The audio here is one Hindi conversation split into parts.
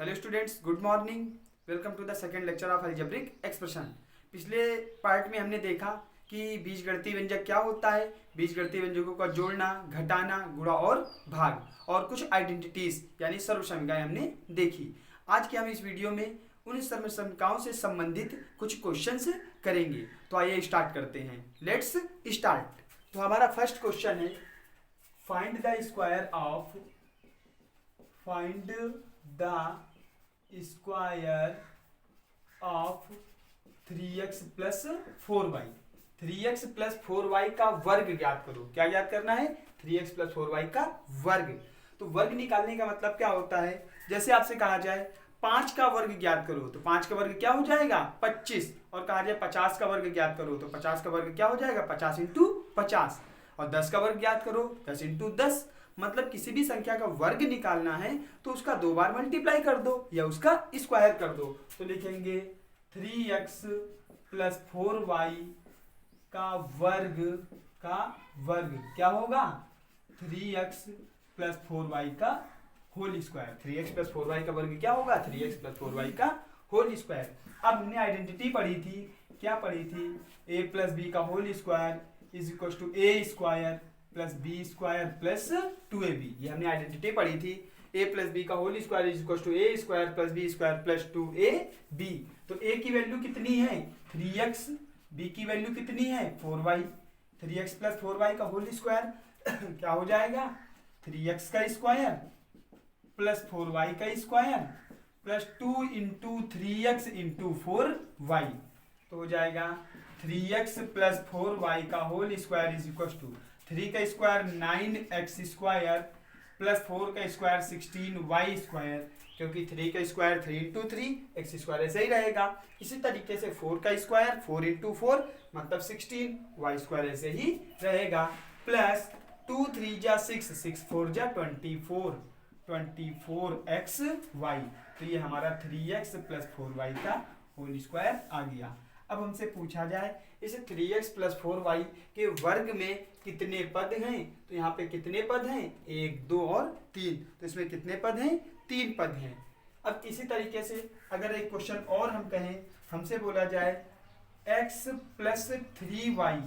Hello students, good morning. Welcome to the second lecture of algebraic expression. पिछले पार्ट में हमने देखा कि बीजगणितीय व्यंजक क्या होता है, बीजगणितीय व्यंजकों का जोड़ना, घटाना, गुणा और भाग, और कुछ आइडेंटिटीज यानी सर्वसंज्ञाएं हमने देखी। आज के हम इस वीडियो में उन सर्वसंज्ञाओं से संबंधित कुछ क्वेश्चंस करेंगे। तो आइए स्टार्ट करते हैं। Let's start. तो हमारा फर्स्ट क्वेश्चन है, find the square of of 3x plus 4y। 3x plus 4y का वर्ग ज्ञात करो। क्या ज्ञात करना है? 3x प्लस 4y का वर्ग। तो वर्ग निकालने का मतलब क्या होता है? जैसे आपसे कहा जाए 5 का वर्ग ज्ञात करो, तो 5 का वर्ग क्या हो जाएगा? 25। और कहा जाए 50 का वर्ग ज्ञात करो, तो 50 का वर्ग क्या हो जाएगा? 50 इंटू 50। और 10 का वर्ग ज्ञात करो, 10 इंटू 10। मतलब किसी भी संख्या का वर्ग निकालना है तो उसका 2 बार मल्टीप्लाई कर दो या उसका स्क्वायर कर दो। तो लिखेंगे 3x प्लस 4y का वर्ग क्या होगा? 3x प्लस 4y का whole square. 3x plus 4y का वर्ग क्या होगा? 3x प्लस 4y का होल स्क्वायर। अब हमने आइडेंटिटी पढ़ी थी, क्या पढ़ी थी? a प्लस बी का whole square is equal to A square plus B square plus 2ab। ये हमने आइडेंटिटी पढ़ी थी। a प्लस बी का whole square is equal to A square plus B square plus 2ab। तो a की वैल्यू कितनी है? 3x। b की वैल्यू कितनी है? 4y। 3x प्लस 4y का होल स्क्वायर क्या हो जाएगा? 3x का स्क्वायर प्लस 4y का square plus 2 into 3x into 4y। तो हो जाएगा 3x प्लस 4y का whole square is equal to 3 का स्क्वायर 9x स्क्वायर प्लस 4 का स्क्वायर 16y स्क्वायर, क्योंकि 3 का स्क्वायर 3 इंटू 3, x स्क्वायर ऐसे ही रहेगा। इसी तरीके से 4 का स्क्वायर 4 इंटू 4 मतलब 16, y स्क्वायर ऐसे ही रहेगा। प्लस 2 3 जा 6, 6 4 जा 24, 24xy। तो ये हमारा 3x प्लस 4y का होल स्क्वायर आ गया। अब हमसे पूछा जाए इस 3x प्लस 4y के वर्ग में कितने पद हैं? तो यहाँ पे कितने पद हैं? 1 2 और 3। तो इसमें कितने पद हैं? 3 पद हैं। अब इसी तरीके से अगर एक क्वेश्चन और हम कहें, हमसे बोला जाए x plus 3y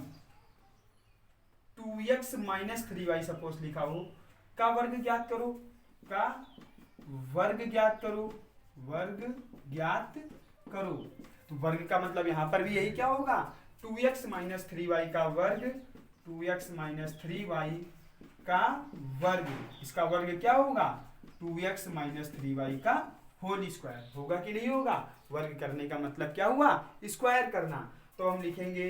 2x minus 3y suppose लिखा हो, का वर्ग ज्ञात करो, का वर्ग ज्ञात करो, वर्ग ज्ञात करो। तो वर्ग का मतलब यहां पर भी यही क्या होगा? 2x माइनस 3y का वर्ग, 2x माइनस 3y का वर्ग। इसका वर्ग क्या होगा? 2x माइनस 3y का होल स्क्वायर। होगा कि नहीं होगा? वर्ग करने का मतलब क्या हुआ? स्क्वायर करना। तो हम लिखेंगे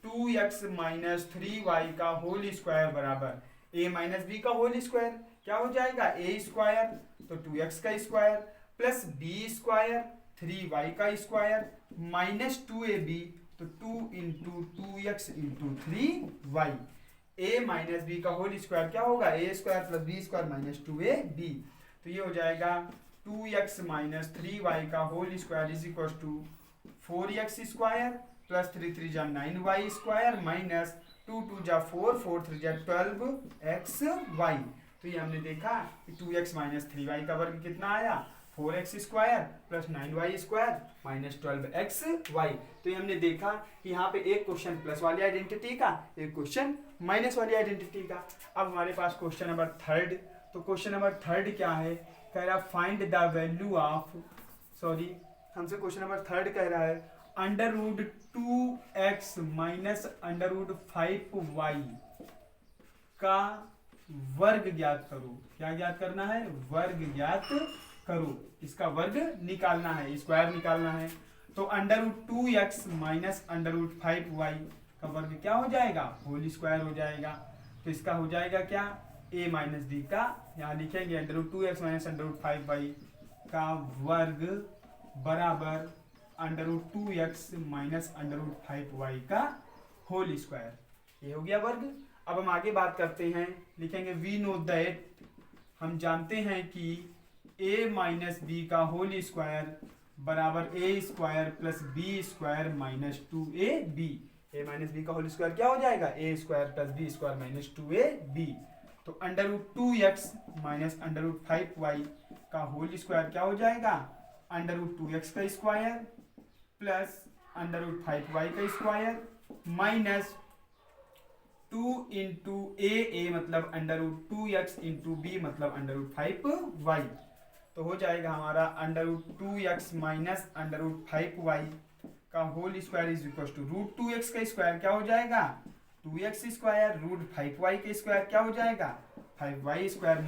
2x माइनस 3y का होल स्क्वायर बराबर a माइनस बी का होल स्क्वायर। क्या हो जाएगा? a स्क्वायर तो 2x का square plus b square 3y का स्क्वायर माइनस 2ab तो 2 into 2x into 3y। a minus B का होल स्क्वायर क्या होगा? a square plus b square minus 2ab। तो ये हो जाएगा 2x माइनस 3y का whole square is equal to 4x square plus 3 3 जा 9y स्क्वायर माइनस 2 2 जा 4 4 3 जा 12xy। तो ये हमने देखा कि 2x माइनस 3y का वर्ग कितना आया? 4x square plus 9y square minus 12xy। तो ये हमने देखा कि यहाँ पे एक क्वेश्चन प्लस वाली आइडेंटिटी का, एक क्वेश्चन माइनस वाली आइडेंटिटी का। अब हमारे पास क्वेश्चन नंबर थर्ड। तो क्वेश्चन नंबर थर्ड क्या है? कह रहा find the value of, sorry हमसे क्वेश्चन नंबर थर्ड कह रहा है under root 2x minus under root 5y का वर्ग ज्ञात करो। क्या ज्ञात करना है? वर्ग ज्ञात करो। इसका वर्ग निकालना है, स्क्वायर निकालना है। तो under root 2x minus under root 5y का वर्ग क्या हो जाएगा? होल स्क्वायर हो जाएगा। तो इसका हो जाएगा क्या? a माइनस बी का, यहाँ लिखेंगे under root 2x minus under root 5y का वर्ग बराबर under root 2x minus under root 5y का होल स्क्वायर। ये हो गया वर्ग। अब हम आगे बात करते हैं, लिखेंगे वी नो दैट, हम जानते हैं कि a माइनस बी का होल स्क्वायर बराबर a square plus B square minus 2ab। a minus B का होल स्क्वायर क्या हो जाएगा? a square plus B square minus 2ab। तो under root 2x minus under root 5y का होल स्क्वायर क्या हो जाएगा, अंडर रूट 2x का square plus under root 5y का स्क्वायर माइनस 2 इंटू ए मतलब under root 2x into B मतलब अंडर रूट 5y। तो हो जाएगा हमारा under root 2x minus under root 5y का whole square is equal to root 2x का स्क्वायर क्या हो जाएगा 2x स्क्वायर, रूट 5y का स्क्वायर क्या हो जाएगा 5y square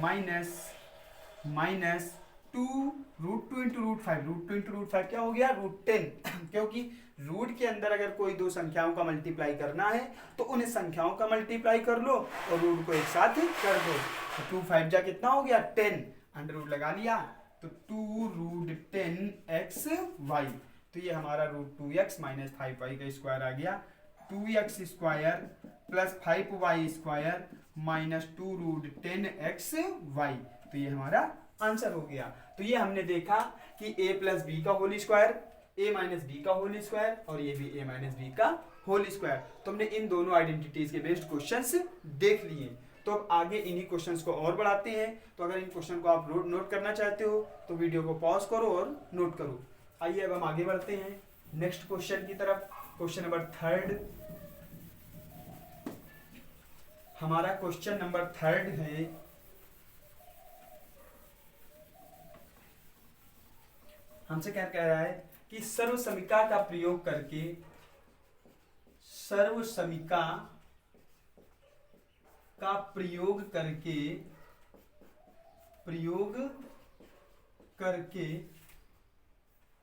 minus 2 root 2 into root 5, root 2 into root 5 क्या हो गया रूट 10 क्योंकि रूट के अंदर अगर कोई दो संख्याओं का मल्टीप्लाई करना है तो उन संख्याओं का मल्टीप्लाई कर लो और रूट को एक साथ कर दो। तो 2 5 जा कितना हो गया 10, अंडर रूट लगा लिया तो 2 रूट 10 xy। तो ये हमारा रूट 2x माइनस 5y का स्क्वायर आ गया 2x square plus 5y square minus 2 root 10 xy। तो ये हमारा आंसर हो गया। तो ये हमने देखा कि a प्लस बी का whole square, a minus B का होल स्क्वायर और ये भी a माइनस बी का होल स्क्वायर। तो हमने इन दोनों आइडेंटिटीज के बेस्ड क्वेश्चंस देख लिए। तो अब आगे इन्हीं क्वेश्चंस को और बढ़ाते हैं। तो अगर इन क्वेश्चन को आप नोट करना चाहते हो तो वीडियो को पॉज करो और नोट करो। आइए अब हम आगे बढ़ते हैं नेक्स्ट क्वेश्चन की तरफ। क्वेश्चन नंबर 3 हमारा क्वेश्चन नंबर 3 है हमसे क्या कह रहा है कि सर्वसमीका का प्रयोग करके प्रयोग करके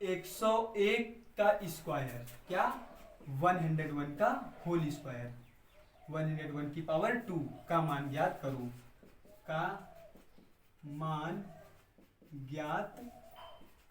101 का स्क्वायर क्या 101 का होल स्क्वायर 101 की पावर 2 का मान ज्ञात करो, का मान ज्ञात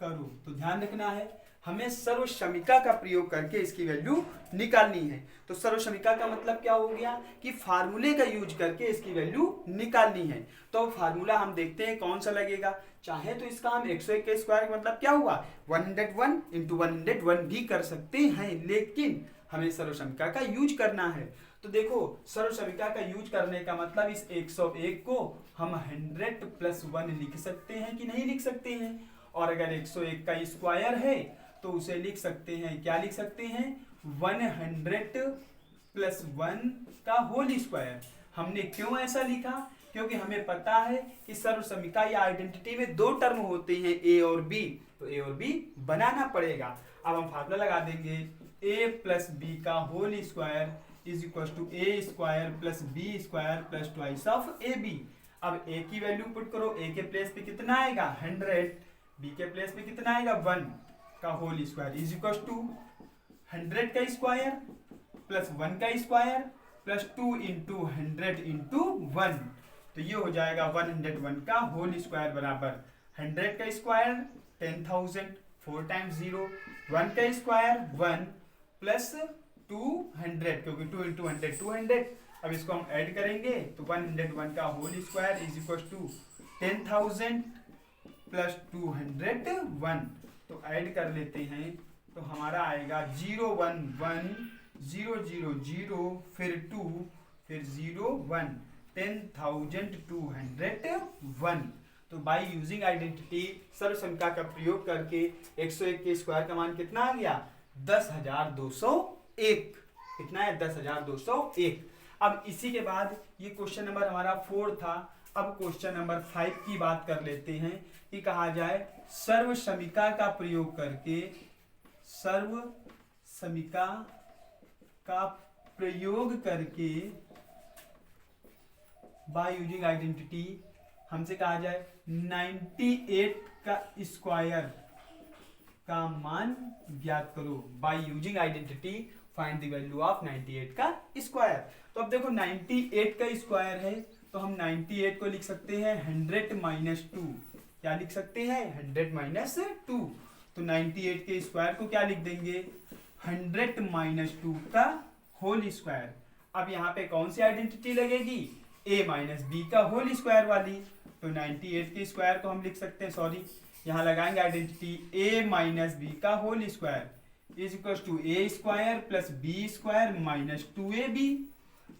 करो। तो ध्यान रखना है हमें सर्वसमीका का प्रयोग करके इसकी वैल्यू निकालनी है। तो सर्वसमीका का मतलब क्या हो गया कि फार्मूले का यूज करके इसकी वैल्यू निकालनी है। तो फार्मूला हम देखते हैं कौन सा लगेगा। चाहे तो इसका हम 101 के स्क्वायर का मतलब क्या हुआ 101 इंटू 101 भी कर सकते हैं, लेकिन हमें सर्वसमीका का यूज करना है। तो देखो सर्वसमीका का यूज करने का मतलब इस 101 को हम 100 प्लस 1 लिख सकते हैं कि नहीं लिख सकते हैं। और अगर 101 का स्क्वायर है तो उसे लिख सकते हैं, क्या लिख सकते हैं 100 प्लस 1 का होल स्क्वायर। हमने क्यों ऐसा लिखा, क्योंकि हमें पता है कि सर्वसमीका या आइडेंटिटी में दो टर्म होते हैं a और b, तो a और b बनाना पड़ेगा। अब हम फार्मूला लगा देंगे a प्लस बी का whole square is equal to a square plus b square plus twice of ab। अब a की वैल्यू पुट करो, a के प्लेस पे कितना आएगा 100, b के प्लेस पे कितना आएगा 1 का whole square is equal to 100 का स्क्वायर प्लस 1 का स्क्वायर प्लस 2 इंटू 100 इंटू 1। तो ये हो जाएगा 101 का होल स्क्वायर बराबर 100 का स्क्वायर 10,000 4 टाइम्स 0, 1 का स्क्वायर 1 प्लस 200 क्योंकि 2 इंटू 100 200। अब इसको हम ऐड करेंगे तो 101 का whole square is equal to 10,000 plus 201। तो ऐड कर लेते हैं तो हमारा आएगा 0 1 1 0 0 0 फिर 2 फिर 0 1 10,201। तो बाय यूजिंग आइडेंटिटी सर्वसमीका का प्रयोग करके 101 के स्क्वायर का मान कितना आ गया 10,201। कितना है 10,201। अब इसी के बाद ये क्वेश्चन नंबर हमारा 4 था। अब क्वेश्चन नंबर 5 की बात कर लेते हैं कि कहा जाए सर्वसमीका का प्रयोग करके बाय यूजिंग आइडेंटिटी हमसे कहा जाए 98 का स्क्वायर का मान ज्ञात करो। By using identity find the value of 98 का स्क्वायर। तो अब देखो 98 का स्क्वायर है तो हम 98 को लिख सकते हैं 100 माइनस 2। क्या लिख सकते हैं 100 माइनस 2। तो 98 के स्क्वायर को क्या लिख देंगे 100 माइनस 2 का होल स्क्वायर। अब यहाँ पे कौन सी आइडेंटिटी लगेगी a माइनस बी का होल स्क्वायर वाली। तो 98 के स्क्वायर को हम लिख सकते हैं, सॉरी यहाँ लगाएंगे आइडेंटिटी a माइनस बी का whole square is equal to a square plus b square minus 2ab।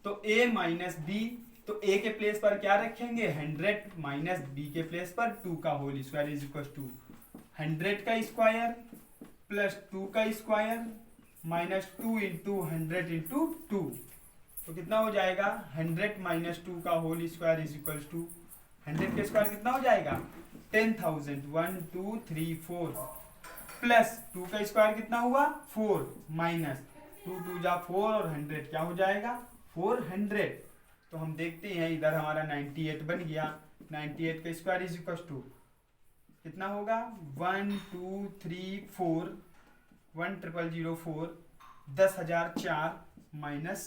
तो a माइनस बी तो a के प्लेस पर क्या रखेंगे 100 माइनस b के प्लेस पर 2 का whole square is equal to 100 का स्क्वायर प्लस 2 का स्क्वायर माइनस 2 इंटू 100 इंटू 2, तो कितना हो जाएगा 100 माइनस 2 का whole square is equal to 100 का स्क्वायर कितना हो जाएगा 10,000 1 2 3 4 प्लस 2 का स्क्वायर कितना हुआ 4 माइनस 2 2 जा 4 और 100 क्या हो जाएगा 400। तो हम देखते हैं इधर हमारा 98 बन गया। 98 का स्क्वायर इज इक्वल टू कितना होगा 1 2 3 4 10,004 10,004 माइनस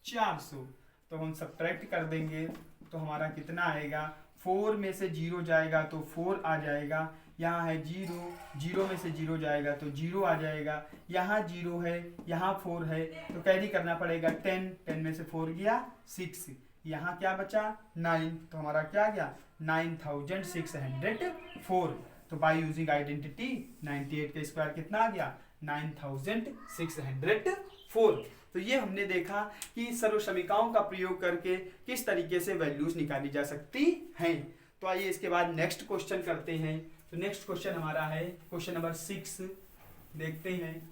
400, तो हम सब्ट्रैक्ट कर देंगे तो हमारा कितना आएगा 4 में से 0 जाएगा तो 4 आ जाएगा, यहाँ है 0 0 में से 0 जाएगा तो 0 आ जाएगा, यहाँ 0 है यहाँ 4 है तो कैरी करना पड़ेगा 10 10 में से 4 गया 6, यहाँ क्या बचा 9, तो हमारा क्या गया 9,604। तो बाय यूजिंग आइडेंटिटी 98 का स्क्वायर कितना आ गया 9,604। तो ये हमने देखा कि सर्वसमीकाओं का प्रयोग करके किस तरीके से वैल्यूज निकाली जा सकती हैं। तो आइए इसके बाद नेक्स्ट क्वेश्चन करते हैं। तो नेक्स्ट क्वेश्चन हमारा है क्वेश्चन नंबर 6, देखते हैं।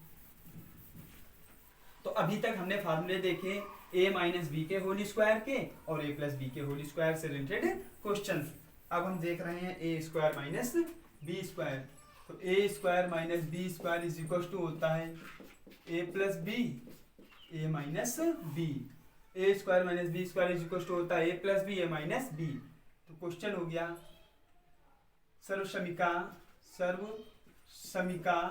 तो अभी तक हमने फार्मूले देखे a माइनस बी के होल स्क्वायर के और a प्लस बी के होल स्क्वायर से रिलेटेड क्वेश्चन। अब हम देख रहे हैं a square minus B square. तो a square minus B square is equal to होता है a plus B a minus B. a square minus B square is equal to होता है a plus B a minus B. तो क्वेश्चन हो गया सर्वसमीका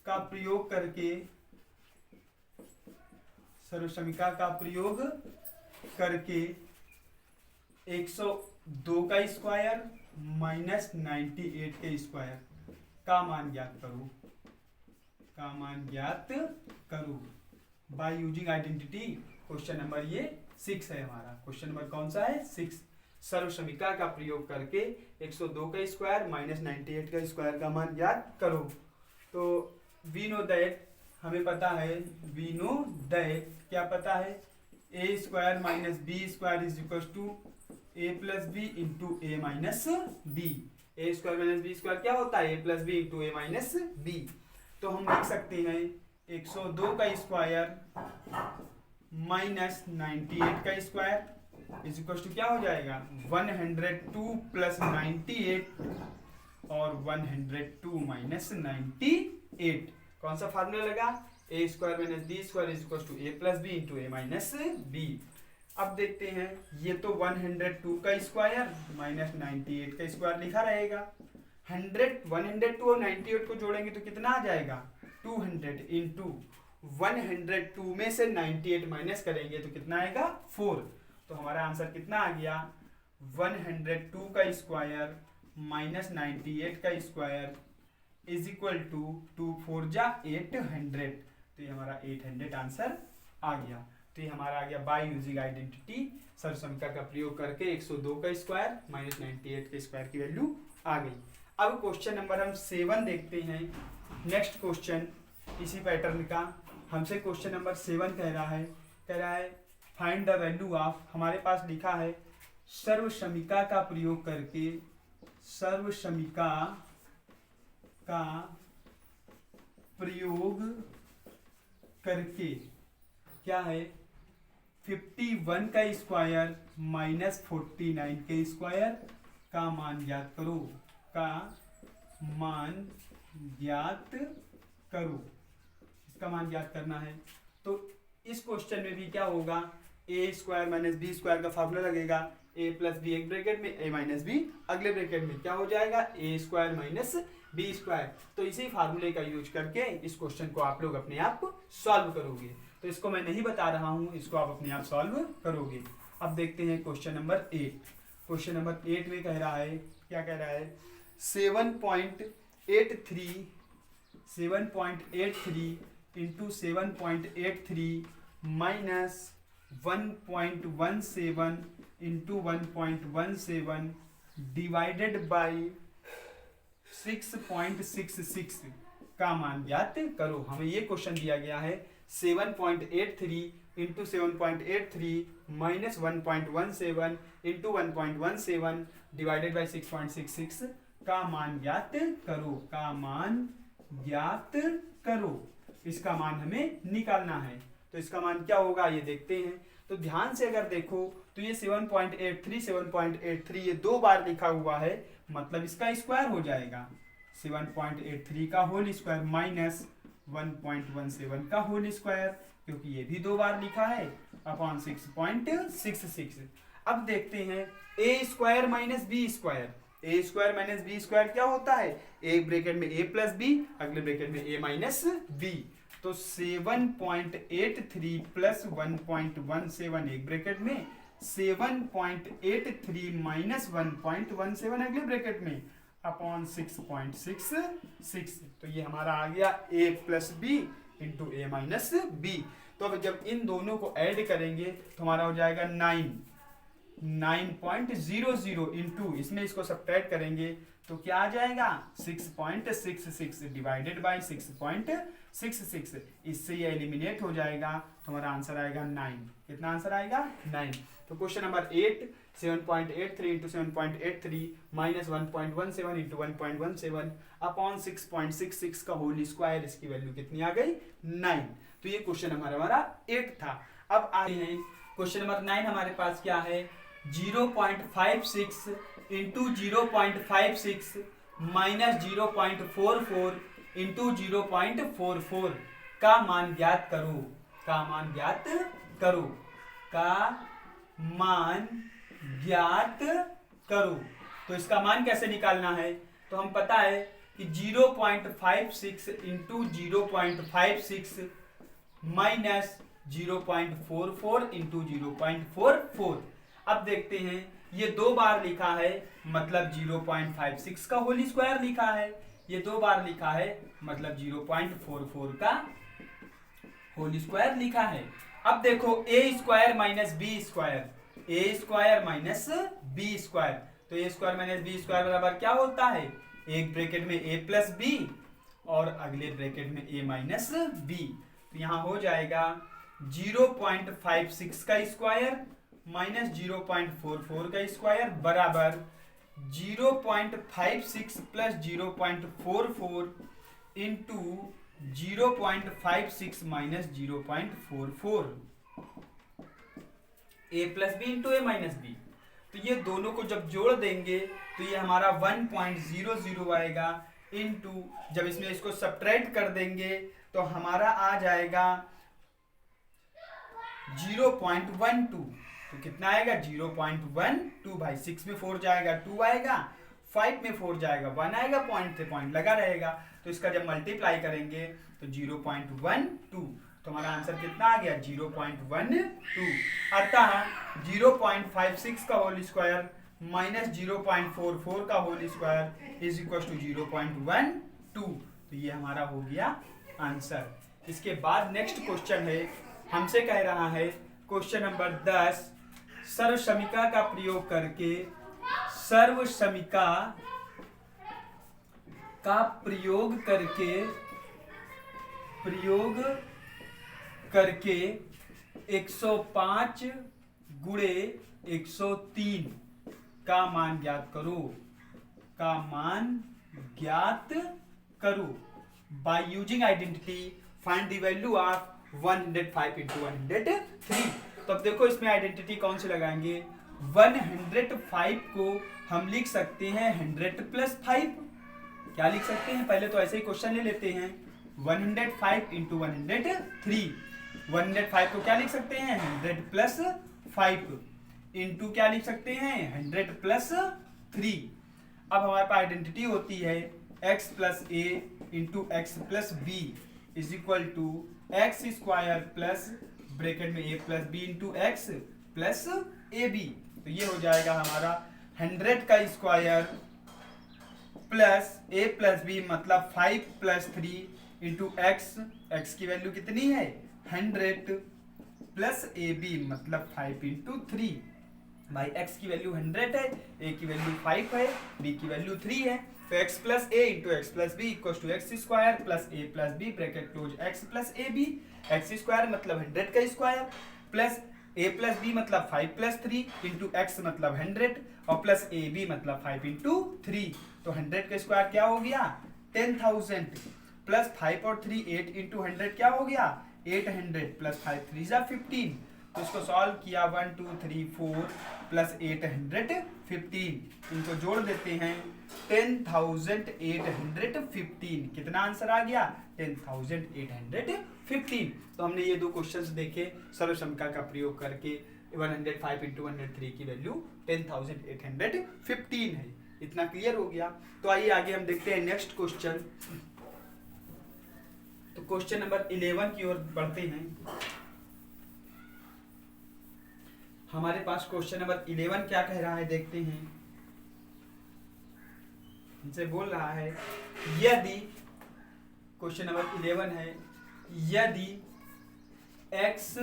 का प्रयोग करके सर्वसमीका का प्रयोग करके 102 का स्क्वायर माइनस 98 के स्क्वायर का मान ज्ञात करो by using identity. Question number ये 6 है हमारा। क्वेश्चन नंबर कौन सा है 6। सर्वसमीका का प्रयोग करके 102 का स्क्वायर माइनस 98 का स्क्वायर का मान ज्ञात करो। तो वी नो दैट, हमें पता है वी नो दैट, क्या पता है a square minus B square is equal to a plus B into A minus B. A square minus B square क्या होता है a plus B into A minus B. तो हम लिख सकते हैं 102 का स्क्वायर माइनस 98 का स्क्वायर इज इक्वल टू क्या हो जाएगा 102 प्लस 98 और 102 माइनस 98। कौन सा फार्मूला लगा a square minus B square is equal to A plus B into A minus B. अब देखते हैं ये तो 102 का स्क्वायर माइनस 98 का स्क्वायर लिखा रहेगा। 102 और 98 को जोड़ेंगे तो कितना आ जाएगा 200 इंटू 102 में से 98 माइनस करेंगे तो कितना आएगा 4। तो हमारा आंसर कितना आ गया 102 का स्क्वायर माइनस 98 का स्क्वायर इज इक्वल टू 2 4 जा 800। तो ये हमारा 800 आंसर आ गया। तो ये हमारा आ गया बाय यूजिंग आइडेंटिटी सर्वसमीका का प्रयोग करके 102 का स्क्वायर माइनस 98 के स्क्वायर की वैल्यू आ गई। अब क्वेश्चन नंबर हम 7 देखते हैं। नेक्स्ट क्वेश्चन इसी पैटर्न का हमसे क्वेश्चन नंबर 7 कह रहा है फाइंड द वैल्यू ऑफ, हमारे पास लिखा है सर्वसमीका का प्रयोग करके क्या है 51 का स्क्वायर माइनस 49 के स्क्वायर का मान ज्ञात करो। इसका मान ज्ञात करना है। तो इस क्वेश्चन में भी क्या होगा a square minus B square का फार्मूला लगेगा a प्लस बी एक ब्रैकेट में a माइनस बी अगले ब्रैकेट में क्या हो जाएगा a square minus B square. तो इसी फार्मूले का यूज करके इस क्वेश्चन को आप लोग अपने आप सॉल्व करोगे। तो इसको मैं नहीं बता रहा हूं, इसको आप अपने आप सॉल्व करोगे। अब देखते हैं क्वेश्चन नंबर 8। क्वेश्चन नंबर 8 में कह रहा है 7.83 into 7.83 minus 1.17 into 1.17 divided by 6.66 का मान ज्ञात करो। हमें ये क्वेश्चन दिया गया है 7.83 into 7.83 minus 1.17 into 1.17 divided by 6.66 का मान ज्ञात करो, का मान ज्ञात करो। इसका मान हमें निकालना है, तो इसका मान क्या होगा ये देखते हैं। तो ध्यान से अगर देखो तो ये 7.83 ये 2 बार लिखा हुआ है, मतलब इसका स्क्वायर हो जाएगा। 7.83 का होल स्क्वायर माइनस 1.17 का होल स्क्वायर, क्योंकि ये भी 2 बार लिखा है, अपॉन 6.66। अब देखते हैं ए स्क्वायर माइनस बी स्क्वायर। ए स्क्वायर माइनस बी स्क्वायर क्या होता है? एक ब्रैकेट में ए प्लस बी, अगले ब्रैकेट में ए माइनस बी। तो 7.83 प्लस 1.17 एक ब्रैकेट में, 7.83 माइनस 1.17 अगले ब्रैकेट में, अपॉन 6.66। तो ये हमारा आ गया a plus B into A minus B. तो अब जब इन दोनों को ऐड करेंगे तो हमारा हो जाएगा 9.00 इंटू, इसमें इसको सब्ट्रैक्ट करेंगे तो क्या आ जाएगा 6.66 डिवाइडेड बाई 6.66। इससे ये एलिमिनेट हो जाएगा तो हमारा आंसर आएगा 9। कितना आंसर आएगा? 9। तो question number 8 7.83 into 7.83 minus 1.17 into 1.17 upon 6.66 का होल स्क्वायर, इसकी वैल्यू कितनी आ गई? 9। तो ये क्वेश्चन हमारा 8 था। अब आए हैं क्वेश्चन नंबर 9। हमारे पास क्या है? 0.56 इंटू 0.56 माइनस 0.44 इंटू 0.44 का मान ज्ञात करो, का मान ज्ञात करो, का मान ज्ञात करो। तो इसका मान कैसे निकालना है? तो हम पता है कि 0.56 इंटू 0.56 माइनस 0.44 इंटू 0.44। अब देखते हैं ये 2 बार लिखा है, मतलब 0.56 का होल स्क्वायर लिखा है, ये 2 बार लिखा है, मतलब 0.44 का होल स्क्वायर लिखा है। अब देखो ए स्क्वायर माइनस बी स्क्वायर, ए स्क्वायर माइनस बी स्क्वायर, तो ए स्क्वायर माइनस बी स्क्वायर बराबर क्या होता है? एक ब्रैकेट में ए प्लस बी और अगले ब्रैकेट में ए माइनस बी। तो यहां हो जाएगा 0.56 का स्क्वायर माइनस 0.44 का स्क्वायर बराबर 0.56 plus 0.44 into 0.56 minus 0.44, A plus B into A minus B. तो ये दोनों को जब जोड़ देंगे तो ये हमारा 1.00 आएगा, इंटू जब इसमें इसको सब्ट्रैक्ट कर देंगे तो हमारा आ जाएगा 0.12। तो कितना आएगा? 0.12 भाई। 6 में 4 जाएगा 2 आएगा, 5 में 4 जाएगा 1 आएगा, पॉइंट से पॉइंट लगा रहेगा। तो इसका जब मल्टीप्लाई करेंगे तो 0.12, तो हमारा आंसर कितना आ गया? 0.12। अतः 0.56 का होल स्क्वायर माइनस 0.44 का whole square is equal to 0.12। तो ये हमारा हो गया आंसर। इसके बाद नेक्स्ट क्वेश्चन है, हमसे कह रहा है क्वेश्चन नंबर 10, सर्व समीका का प्रयोग करके, सर्व समीका का प्रयोग करके 105 गुणे 103 का मान ज्ञात करो, का मान ज्ञात करो। By using identity find the value of 105 into 103। तो अब देखो इसमें आइडेंटिटी कौन सी लगाएंगे? 105 को हम लिख सकते हैं 100 प्लस 5। क्या लिख सकते हैं? पहले तो ऐसे ही क्वेश्चन ले लेते हैं। 105 इंटू 103, 105 को क्या लिख सकते हैं? 100 प्लस 5 इंटू क्या लिख सकते हैं? 100 प्लस 3। अब हमारे पास आइडेंटिटी होती है x plus A into X plus B is equal to X square plus bracket में A plus B into X plus A B. तो ये हो जाएगा हमारा 100 का square plus A plus B, मतलब 5 प्लस 3 इंटू एक्स, एक्स की वैल्यू कितनी है? 100 प्लस ए बी, मतलब 5 इंटू 3। भाई एक्स की वैल्यू 100 है, ए की वैल्यू 5 है, बी की वैल्यू 3 है। तो x plus A into X plus B equal to X square plus A plus B bracket close X plus A B, X square मतलब 100 का square plus A plus B मतलब 5 प्लस 3 इंटू एक्स मतलब 100 और प्लस ए बी मतलब 5 इंटू 3, तो 100 का स्क्वायर क्या हो गया 10,000 प्लस 5 और 3 8 इंटू 100 क्या हो गया 800 प्लस 5 3 जा 15, तो इसको सॉल्व किया 1 2 3 4 प्लस 815, इनको जोड़ देते हैं 10,815, कितना आंसर आ गया 10,815। तो हमने ये दो क्वेश्चंस देखे सर्वसमीकरण का प्रयोग करके 105 इंटू 103 की वैल्यू 10,815 है। इतना क्लियर हो गया। तो आइए आगे हम देखते हैं नेक्स्ट क्वेश्चन। तो क्वेश्चन नंबर 11 की ओर बढ़ते हैं। हमारे पास क्वेश्चन नंबर 11 क्या कह रहा है देखते हैं। हमसे बोल रहा है यदि, क्वेश्चन नंबर 11 है, यदि x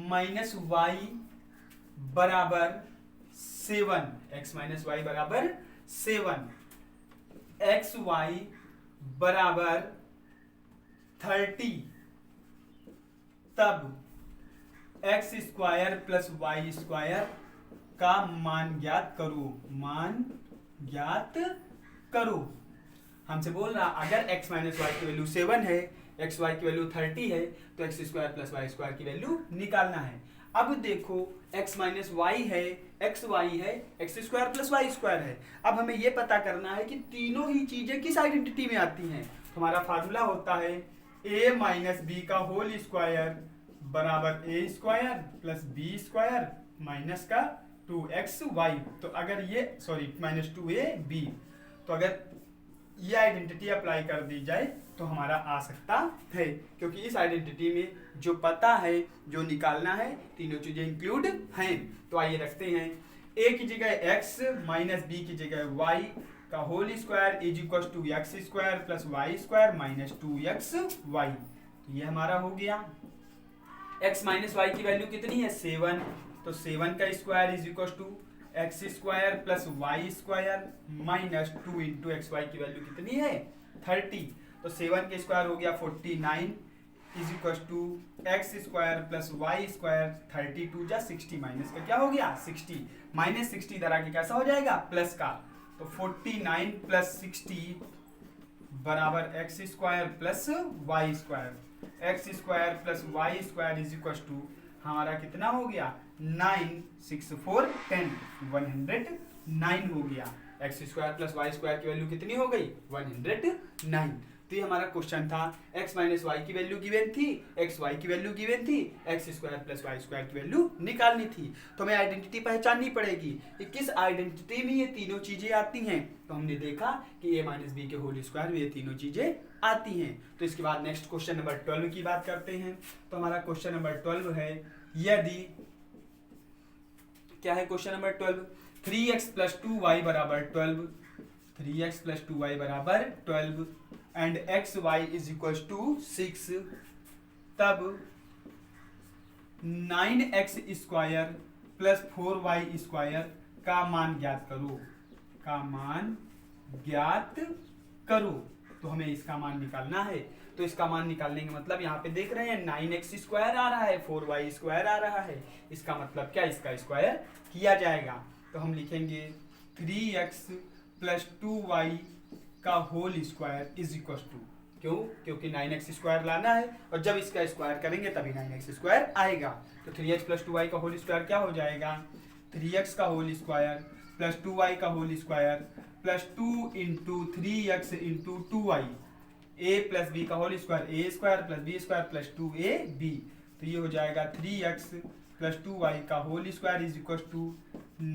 माइनस वाई बराबर 7, x माइनस वाई बराबर 7, एक्स वाई बराबर 30, तब X square plus Y square का मान ज्ञात करो, मान ज्ञात करो। हमसे बोल रहा अगर x माइनस वाई की वैल्यू 7 है, एक्स वाई की वैल्यू 30 है, तो X square plus Y square की वैल्यू निकालना है। अब देखो x माइनस वाई है, एक्स वाई है, X square plus Y square है। अब हमें यह पता करना है कि तीनों ही चीजें किस आइडेंटिटी में आती हैं। तो हमारा फार्मूला होता है a माइनस बी का होल स्क्वायर बराबर A square plus B square minus का 2xy। तो अगर ये माइनस 2ab, तो अगर ये आइडेंटिटी अप्लाई कर दी जाए तो हमारा आ सकता है, क्योंकि इस आइडेंटिटी में जो पता है, जो निकालना है, तीनों चीजें इंक्लूड हैं। तो आइए रखते हैं a की जगह x माइनस b की जगह y का whole square is equal to X square plus Y square minus 2xy। तो ये हमारा हो गया। x माइनस वाई की वैल्यू कितनी है 7, तो 7 का square is equal to X square plus Y square minus 2 into X Y की वैल्यू कितनी है 30, तो 7 के स्क्वायर हो गया 49 is equal to X square plus Y square 32 जा 60 माइनस का क्या हो गया 60, माइनस 60 इधर आके कैसा हो जाएगा प्लस का, तो 49 प्लस 60 बराबर X square plus Y square, X square plus Y square is equal to हमारा कितना हो गया 9 6 4 10 109 हो गया। X square plus Y square की वैल्यू कितनी हो गई 109। तो ये हमारा क्वेश्चन था। x माइनस वाई की वैल्यू गिवन थी, एक्स वाई की वैल्यू गिवन थी, X square plus Y square की वैल्यू निकालनी थी। तो हमें आइडेंटिटी पहचाननी पड़ेगी कि किस आइडेंटिटी में ये तीनों चीजें आती हैं। तो हमने देखा कि a माइनस बी के होल स्क्वायर में ये तीनों चीजें आती हैं। तो इसके बाद नेक्स्ट क्वेश्चन नंबर 12 की बात करते हैं। तो हमारा क्वेश्चन नंबर 12 है, यदि क्या है question number 12, 3x plus 2y बराबर 12, 3x प्लस 2y बराबर 12 and X Y is equal to 6, तब 9x square plus 4y square का मान ज्ञात करो, का मान ज्ञात करो। तो हमें इसका मान निकालना है। तो इसका मान निकालने का मतलब यहाँ पे देख रहे हैं 9x स्क्वायर आ रहा है, 4y स्क्वायर आ रहा है। इसका मतलब क्या, इसका स्क्वायर किया जाएगा। तो हम लिखेंगे 3x प्लस 2y का whole square is equal to, क्यों, क्योंकि 9x स्क्वायर लाना है और जब इसका स्क्वायर करेंगे तभी 9x स्क्वायर आएगा। तो 3x प्लस 2y का होल स्क्वायर क्या हो जाएगा 3x का होल स्क्वायर प्लस 2y का whole square plus 2 into 3x into 2y, a plus b का whole square a square plus b square plus 2ab। तो ये हो जाएगा 3x प्लस 2y का whole square is equal to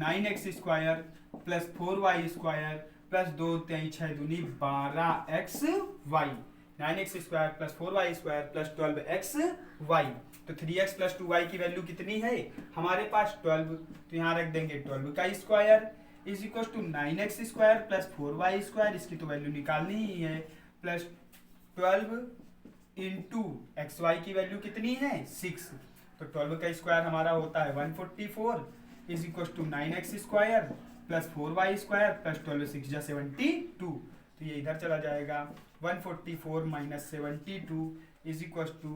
9x square plus 4y square plus 2 3 6 दूनी 12xy, 9x square plus 4y square plus 12xy। तो 3x प्लस 2y की वैल्यू कितनी है हमारे पास 12, तो यहाँ रख देंगे 12 का square is equal to 9x square plus 4y square, इसकी तो वैल्यू निकालनी ही है, प्लस 12 इंटू एक्स वाई की वैल्यू कितनी है 6, तो 12 का स्क्वायर हमारा होता है 144 is equal to 9x square plus 4y² plus 12 6 जा 72, तो ये इधर चला जाएगा। 144 minus 72 is equal to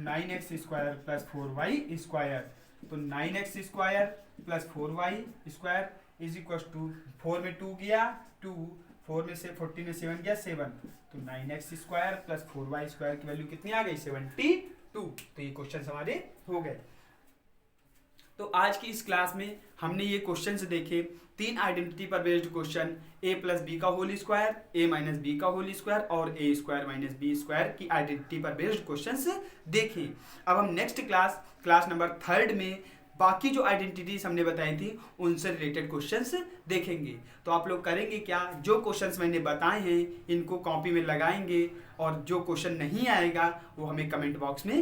9x² plus 4y², तो 9x² plus 4y² is equal to 4 में 2 गया 2, 4 में से 14 में 7 गया 7, तो 9x² प्लस 4y² की वैल्यू कितनी आ गई 72। तो ये क्वेश्चन हमारे हो गए। तो आज की इस क्लास में हमने ये क्वेश्चंस देखे, 3 आइडेंटिटी पर based question, a plus B का whole square, a minus B का होल स्क्वायर और a² माइनस b² की आइडेंटिटी पर बेस्ड क्वेश्चंस देखे। अब हम नेक्स्ट क्लास नंबर 3 में बाकी जो आइडेंटिटीज हमने बताई थी उनसे रिलेटेड क्वेश्चंस देखेंगे। तो आप लोग करेंगे क्या, जो क्वेश्चंस मैंने बताए हैं इनको कॉपी में लगाएंगे और जो क्वेश्चन नहीं आएगा वो हमें कमेंट बॉक्स में